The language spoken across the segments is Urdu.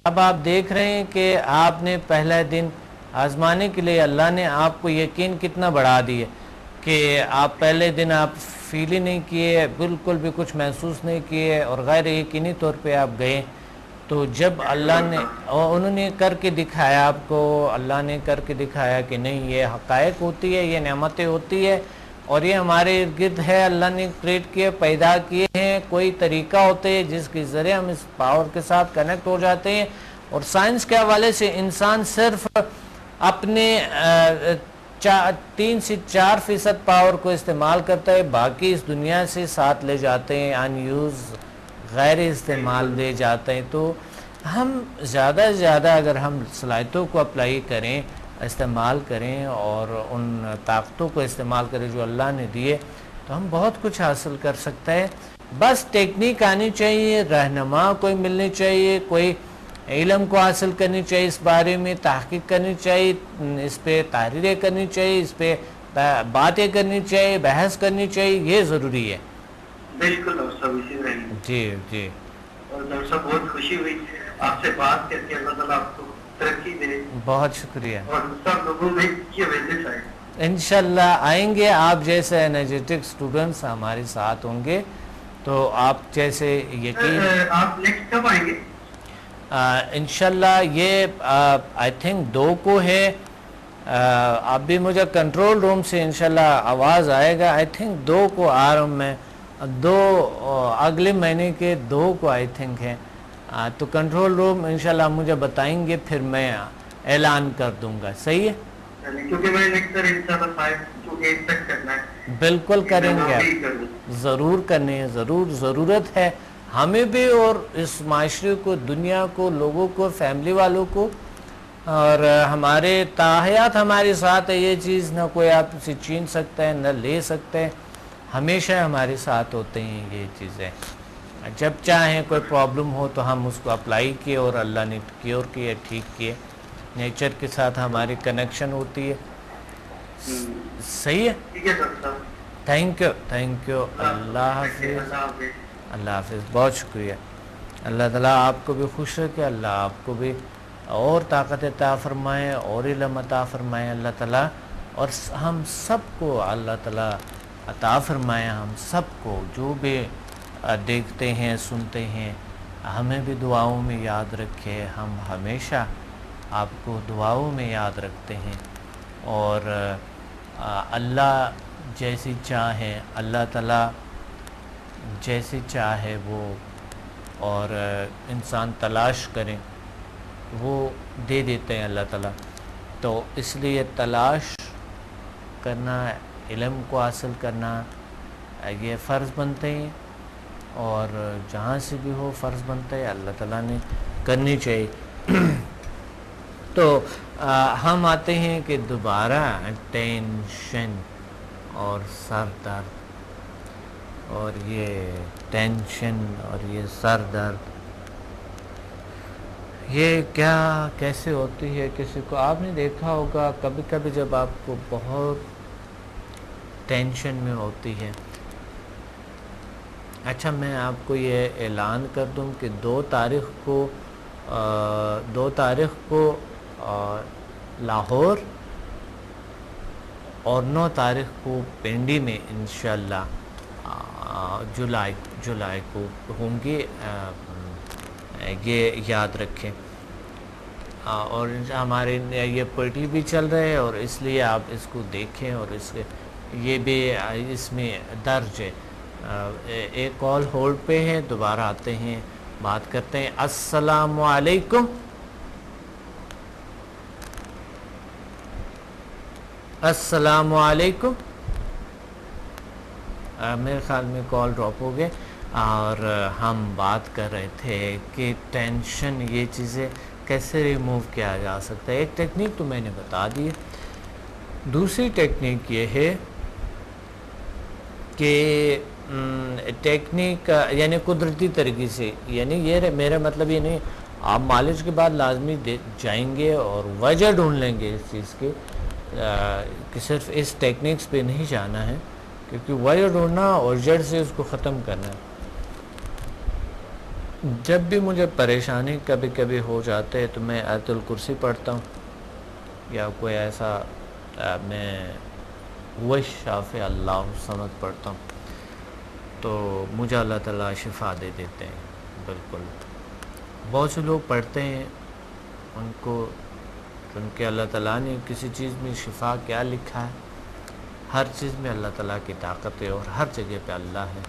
اب آپ دیکھ رہے ہیں کہ آپ نے پہلا دن آزمانے کے لیے اللہ نے آپ کو یقین کتنا بڑھا دیا کہ آپ پہلے دن آپ فیل ہی نہیں کیے، بالکل بھی کچھ محسوس نہیں کیے، اور غیر یقینی طور پہ آپ گئے. تو جب اللہ نے انہوں نے کر کے دکھایا آپ کو، اللہ نے کر کے دکھایا کہ نہیں یہ حقائق ہوتی ہے، یہ نعمتیں ہوتی ہے، اور یہ ہمارے ارد گرد ہے، اللہ نے کریٹ کیے، پیدا کیے ہیں. کوئی طریقہ ہوتے ہیں جس کے ذریعے ہم اس پاور کے ساتھ کنیکٹ ہو جاتے ہیں. اور سائنس کے حوالے سے انسان صرف اپنے 3 سے 4% پاور کو استعمال کرتا ہے، باقی اس دنیا سے ساتھ لے جاتے ہیں، ان یوز غیر استعمال دے جاتے ہیں. تو ہم زیادہ سے زیادہ اگر ہم صلاحیتوں کو اپلائی کریں، استعمال کریں، اور ان طاقتوں کو استعمال کریں جو اللہ نے دیے، تو ہم بہت کچھ حاصل کر سکتے ہیں. بس ٹیکنیک آنی چاہیے، رہنما کوئی ملنی چاہیے، کوئی علم کو حاصل کرنی چاہیے، اس بارے میں تحقیق کرنی چاہیے، اس پہ تحریریں کرنی چاہیے، اس پہ باتیں کرنی چاہیے، بحث کرنی چاہیے، یہ ضروری ہے. بالکل ڈاکٹر صاحب، اسی میں جی جی. اور ڈاکٹر صاحب بہت خوشی ہوئی آپ سے بات کر کے. اللہ تعالیٰ آپ کو ترقی دے. بہت شکریہ. اور سب لوگوں میں یہ ویسے آئے انشاءاللہ آئیں گے. آپ جیسے انرجیٹک اسٹوڈنٹس ہمارے ساتھ ہوں گے تو آپ جیسے یقین. آپ نیکسٹ کب آئیں گے؟ انشاءاللہ یہ آئی تھنک 2 کو ہے. اب بھی مجھے کنٹرول روم سے انشاءاللہ آواز آئے گا. آئی تھنک 2 کو آ رہا ہوں میں. 2 اگلے مہینے کے 2 کو آئی تھنک ہے. تو کنٹرول روم انشاءاللہ مجھے بتائیں گے، پھر میں اعلان کر دوں گا. صحیح ہے؟ کیونکہ میں نیکسٹ انشاءاللہ 5 to 8 تک کرنا ہے. بالکل کریں گے آپ، ضرور کرنے ہیں، ضرورت ہے ہمیں بھی، اور اس معاشرے کو، دنیا کو، لوگوں کو، فیملی والوں کو. اور ہمارے تاحیات ہمارے ساتھ ہے یہ چیز، نہ کوئی آپ سے چھین سکتا ہے نہ لے سکتا ہے. ہمیشہ ہمارے ساتھ ہوتے ہیں یہ چیزیں. جب چاہیں کوئی پرابلم ہو تو ہم اس کو اپلائی کیے، اور اللہ نے کیور کیے، ٹھیک کیے. نیچر کے ساتھ ہماری کنیکشن ہوتی ہے. صحیح ہے. ٹھیک ہے ڈاکٹر صاحب. Thank you. اللہ حافظ. اللہ حافظ. بہت شکریہ. اللہ تعالیٰ آپ کو بھی خوش رکھے، اللہ آپ کو بھی اور طاقت عطا فرمائے، اور علم عطا فرمائے اللہ تعالیٰ. اور ہم سب کو اللہ تعالیٰ عطا فرمائے، ہم سب کو جو بھی دیکھتے ہیں، سنتے ہیں، ہمیں بھی دعاؤں میں یاد رکھے. ہم ہمیشہ آپ کو دعاؤں میں یاد رکھتے ہیں. اور اللہ جیسی چاہے، اللہ تعالیٰ جیسی چاہے وہ، اور انسان تلاش کریں وہ دے دیتے ہیں اللہ تعالیٰ. تو اس لیے تلاش کرنا، علم کو حاصل کرنا، یہ فرض بنتے ہیں، اور جہاں سے بھی ہو فرض بنتا ہے، اللہ تعالیٰ نے کرنی چاہیے. تو ہم آتے ہیں کہ دوبارہ ٹینشن اور سر درد، اور یہ ٹینشن اور یہ سر درد، یہ کیا کیسے ہوتی ہے کسی کو. آپ نے دیکھا ہوگا کبھی کبھی جب آپ کو بہت ٹینشن میں ہوتی ہے. اچھا میں آپ کو یہ اعلان کر دوں کہ 2 تاریخ کو لاہور، اور 9 تاریخ کو پنڈی میں انشاءاللہ جولائی کو ہوں گے. یہ یاد رکھیں. اور ہمارے یہ پارٹی بھی چل رہے ہیں، اور اس لیے آپ اس کو دیکھیں، اور یہ بھی اس میں درج ہے. ایک کال ہولڈ پہ ہے، دوبارہ آتے ہیں، بات کرتے ہیں. السلام علیکم. السلام علیکم. میرے خیال میں کال ڈراپ ہو گئے. اور ہم بات کر رہے تھے کہ ٹینشن، یہ چیزیں کیسے ریموو کیا جا سکتا ہے. ایک ٹیکنیک تو میں نے بتا دی ہے. دوسری ٹیکنیک یہ ہے کہ ٹیکنیک یعنی قدرتی طریقے سے، یعنی یہ میرا مطلب یہ نہیں آپ مالج کے بعد لازمی جائیں گے اور وجہ ڈھونڈ لیں گے اس چیز کی، کہ صرف اس ٹیکنیکس پہ نہیں جانا ہے، کیونکہ وجہ ڈھونڈنا اور جڑ سے اس کو ختم کرنا ہے. جب بھی مجھے پریشانی کبھی کبھی ہو جاتے تو میں آیت الکرسی پڑھتا ہوں، یا کوئی ایسا میں هو الشافی اللہ الصمد پڑھتا ہوں، تو مجھے اللہ تعالیٰ شفا دے دیتے ہیں۔ بالکل بہت سے لوگ پڑھتے ہیں، ان کو چونکہ اللہ تعالیٰ نے کسی چیز میں شفا کیا لکھا ہے، ہر چیز میں اللہ تعالیٰ کی طاقت ہے، اور ہر جگہ پہ اللہ ہے۔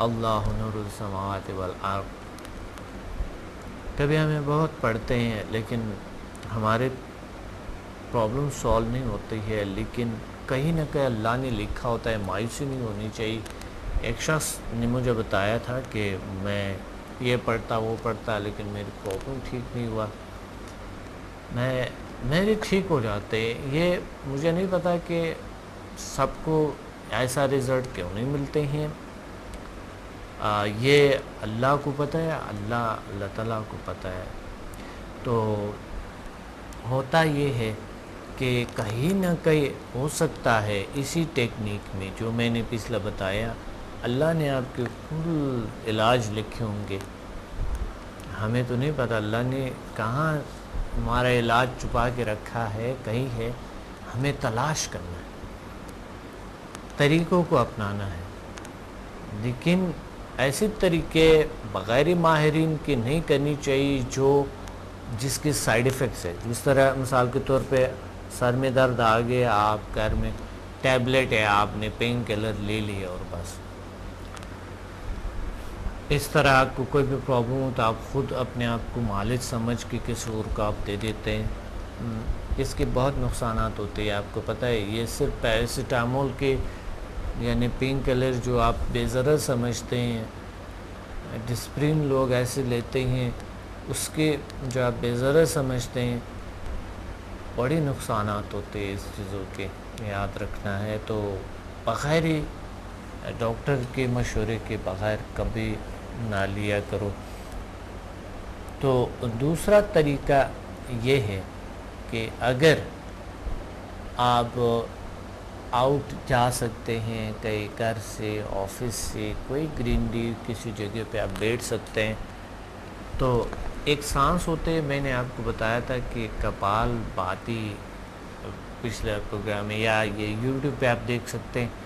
اللہ نور السماوات والارض۔ کبھی ہمیں بہت پڑھتے ہیں لیکن ہمارے پرابلم سولو نہیں ہوتی ہے، لیکن کہیں نہ کہیں اللہ نے لکھا ہوتا ہے، مایوسی نہیں ہونی چاہیے۔ ایک شخص نے مجھے بتایا تھا کہ میں یہ پڑھتا وہ پڑھتا لیکن میری پرابلم ٹھیک نہیں ہوا، میرے ٹھیک ہو جاتے۔ یہ مجھے نہیں پتا کہ سب کو ایسا رزلٹ کیوں نہیں ملتے ہیں، یہ اللہ کو پتہ ہے، اللہ تعالیٰ کو پتہ ہے۔ تو ہوتا یہ ہے کہ کہیں نہ کہیں ہو سکتا ہے اسی ٹیکنیک میں جو میں نے پچھلا بتایا، اللہ نے آپ کے فل علاج لکھے ہوں گے۔ ہمیں تو نہیں پتہ اللہ نے کہاں ہمارا علاج چھپا کے رکھا ہے، کہیں ہے، ہمیں تلاش کرنا ہے، طریقوں کو اپنانا ہے، لیکن ایسے طریقے بغیر ماہرین کے نہیں کرنی چاہیے جس کے سائیڈ ایفیکٹس ہے۔ جس طرح مثال کے طور پہ سر میں درد آ گیا، آپ گھر میں ٹیبلٹ ہے، آپ نے پین کلر لے لیا اور بس۔ اس طرح آپ کو کوئی بھی پرابلم ہو تو آپ خود اپنے آپ کو معالج سمجھ کے کسی اور کو آپ دے دیتے ہیں۔ اس کے بہت نقصانات ہوتے ہیں، آپ کو پتہ ہے۔ یہ صرف پیراسیٹامول کے یعنی پین کلر جو آپ بے ضرر سمجھتے ہیں، ڈسپرین لوگ ایسے لیتے ہیں، اس کے جو آپ بے ضرر سمجھتے ہیں، بڑی نقصانات ہوتے ہیں اس چیزوں کے، یاد رکھنا ہے۔ تو بغیر ڈاکٹر کے مشورے کے بغیر کبھی نہ لیا کرو۔ تو دوسرا طریقہ یہ ہے کہ اگر آپ آؤٹ جا سکتے ہیں، کہیں گھر سے، آفس سے، کوئی گرین ڈی کسی جگہ پہ آپ بیٹھ سکتے ہیں، تو ایک سانس ہوتے، میں نے آپ کو بتایا تھا کہ کپال بھاتی پچھلے پروگرام میں، یا یہ یوٹیوب پہ آپ دیکھ سکتے ہیں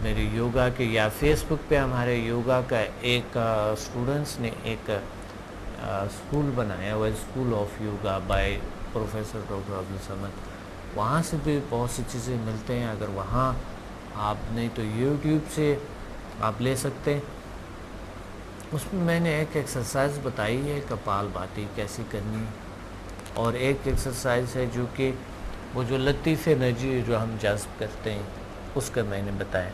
میرے یوگا کے، یا فیس بک پہ ہمارے یوگا کا ایک اسٹوڈنٹس نے ایک اسکول بنایا ہوا ہے، school of yoga by professor doctor Abdul Samad. وہاں سے بھی بہت سی چیزیں ملتے ہیں، اگر وہاں آپ نہیں تو یوٹیوب سے آپ لے سکتے ہیں۔ اس میں میں نے ایک ایکسرسائز بتائی ہے کپال بھاتی کیسی کرنی ہے، اور ایک ایکسرسائز ہے جو کہ وہ جو لطیف انرجی جو ہم جذب کرتے ہیں اس کا میں نے بتایا۔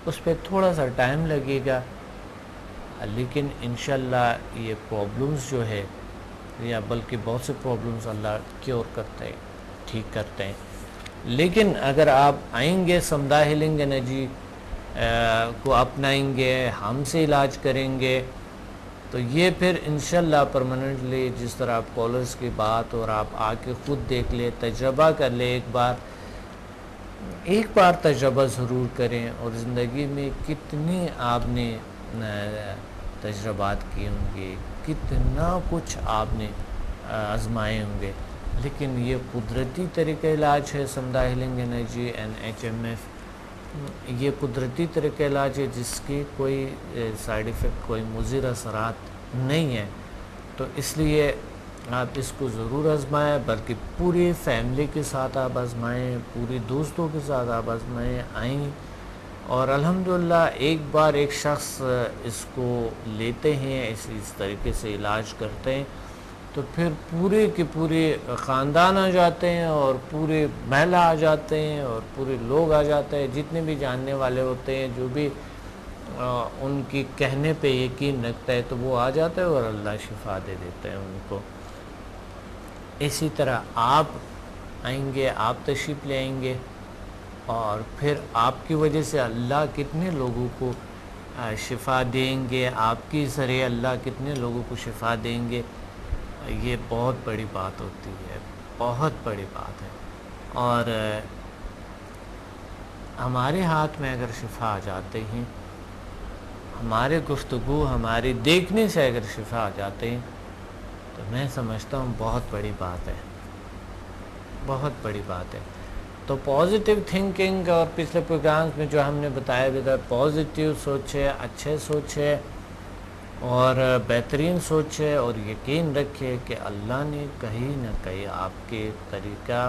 اس پہ تھوڑا سا ٹائم لگے گا، لیکن انشاءاللہ یہ پرابلمز جو ہے، یا بلکہ بہت سے پرابلمز اللہ کیور کرتے ہیں، ٹھیک کرتے ہیں۔ لیکن اگر آپ آئیں گے سمدھا ہیلنگ انرجی کو اپنائیں گے، ہم سے علاج کریں گے، تو یہ پھر انشاءاللہ پرماننٹلی، جس طرح آپ کالرز کی بات، اور آپ آ کے خود دیکھ لیں، تجربہ کر لیں، ایک بار تجربہ ضرور کریں، اور زندگی میں کتنی آپ نے تجربات کیے ہوں گے، کتنا کچھ آپ نے آزمائے ہوں گے، لیکن یہ قدرتی طریقہ علاج ہے سمدھا ہیلنگ انرجی NHMF۔ یہ قدرتی طریقہ علاج ہے جس کی کوئی سائیڈ ایفیکٹ، کوئی مضر اثرات نہیں ہے، تو اس لیے آپ اس کو ضرور آزمائیں، بلکہ پوری فیملی کے ساتھ آپ آزمائیں، پوری دوستوں کے ساتھ آپ آزمائیں، آئیں، اور الحمدللہ ایک بار ایک شخص اس کو لیتے ہیں، اس طریقے سے علاج کرتے ہیں، تو پھر پورے کے پورے خاندان آ جاتے ہیں، اور پورے محلہ آ جاتے ہیں، اور پورے لوگ آ جاتے ہیں، جتنے بھی جاننے والے ہوتے ہیں، جو بھی ان کی کہنے پہ یقین رکھتا ہے، تو وہ آ جاتا ہے اور اللہ شفا دے دیتا ہے ان کو۔ اسی طرح آپ آئیں گے، آپ تشریف لے آئیں گے، اور پھر آپ کی وجہ سے اللہ کتنے لوگوں کو شفا دیں گے، آپ کی ذریعے اللہ کتنے لوگوں کو شفا دیں گے، یہ بہت بڑی بات ہوتی ہے، بہت بڑی بات ہے۔ اور ہمارے ہاتھ میں اگر شفا آ جاتے ہیں، ہمارے گفتگو ہماری دیکھنے سے اگر شفا آ جاتے ہیں تو میں سمجھتا ہوں بہت بڑی بات ہے، بہت بڑی بات ہے۔ تو پازیٹیو تھنکنگ، اور پچھلے پروگرامز میں جو ہم نے بتایا بھی تھا، پازیٹیو سوچے، اچھے سوچے اور بہترین سوچے، اور یقین رکھے کہ اللہ نے کہیں نہ کہیں آپ کے طریقہ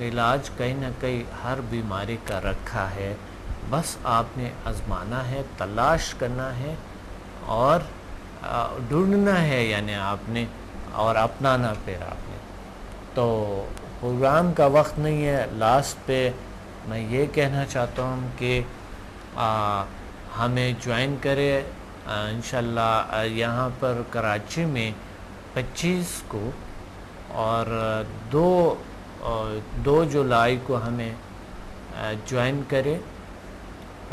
علاج کہیں نہ کہیں ہر بیماری کا رکھا ہے، بس آپ نے آزمانا ہے، تلاش کرنا ہے اور ڈھونڈنا ہے، یعنی آپ نے اور اپنانا پھر آپ نے۔ تو پروگرام کا وقت نہیں ہے، لاسٹ پہ میں یہ کہنا چاہتا ہوں کہ ہمیں جوائن کرے انشاءاللہ یہاں پر کراچی میں 25 کو، اور 2 جولائی کو ہمیں جوائن کرے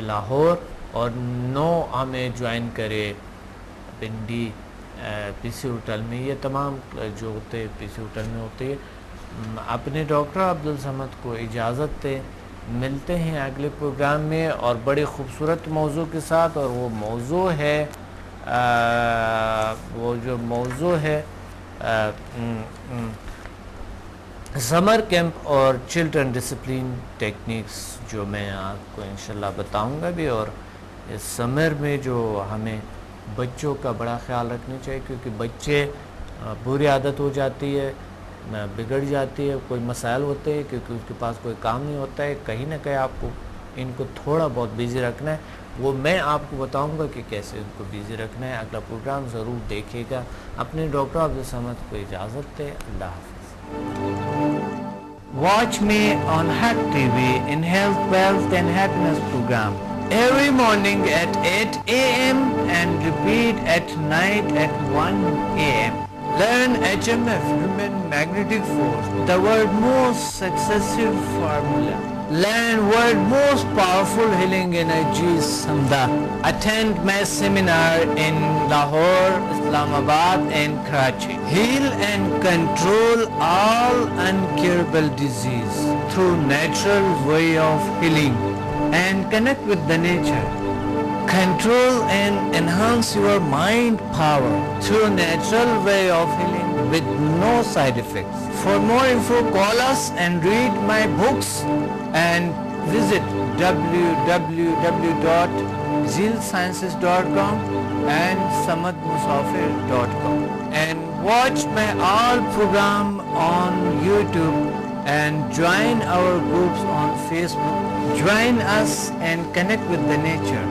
لاہور، اور 9 ہمیں جوائن کرے پنڈی پی سی ہوٹل میں۔ یہ تمام جو ہوتے پی سی ہوٹل میں ہوتے ہیں۔ اپنے ڈاکٹر عبدالصمد کو اجازت دے، ملتے ہیں اگلے پروگرام میں اور بڑے خوبصورت موضوع کے ساتھ، اور وہ موضوع ہے سمر کیمپ اور چلڈرن ڈسپلن ٹیکنیکس، جو میں آپ کو انشاءاللہ بتاؤں گا بھی۔ اور اس سمر میں جو ہمیں بچوں کا بڑا خیال رکھنا چاہیے، کیونکہ بچے بری عادت ہو جاتی ہے، بگڑ جاتی ہے، کوئی مسائل ہوتے ہیں کیونکہ اس کے پاس کوئی کام نہیں ہوتا ہے، کہیں نہ کہیں آپ کو ان کو تھوڑا بہت بیزی رکھنا ہے۔ وہ میں آپ کو بتاؤں گا کہ کیسے ان کو بیزی رکھنا ہے۔ اگلا پروگرام ضرور دیکھیے گا۔ اپنے ڈاکٹر عبدالصمد کو اجازت دے، اللہ حافظ۔ Watch me on Hack TV in Health, Wealth and Happiness program every morning at 8 a.m. and repeat at night at 1 a.m. Learn HMF, Human Magnetic Force, the world's most successful formula. Learn world's most powerful healing energies, Samda. Attend my seminar in Lahore, Islamabad and Karachi. Heal and control all uncurable disease through natural way of healing, and connect with the nature. Control and enhance your mind power through natural way of healing with no side effects. For more info, call us and read my books and visit www.zilsciences.com and samadmusafir.com, and watch my all program on YouTube and join our groups on Facebook. Join us and connect with the nature.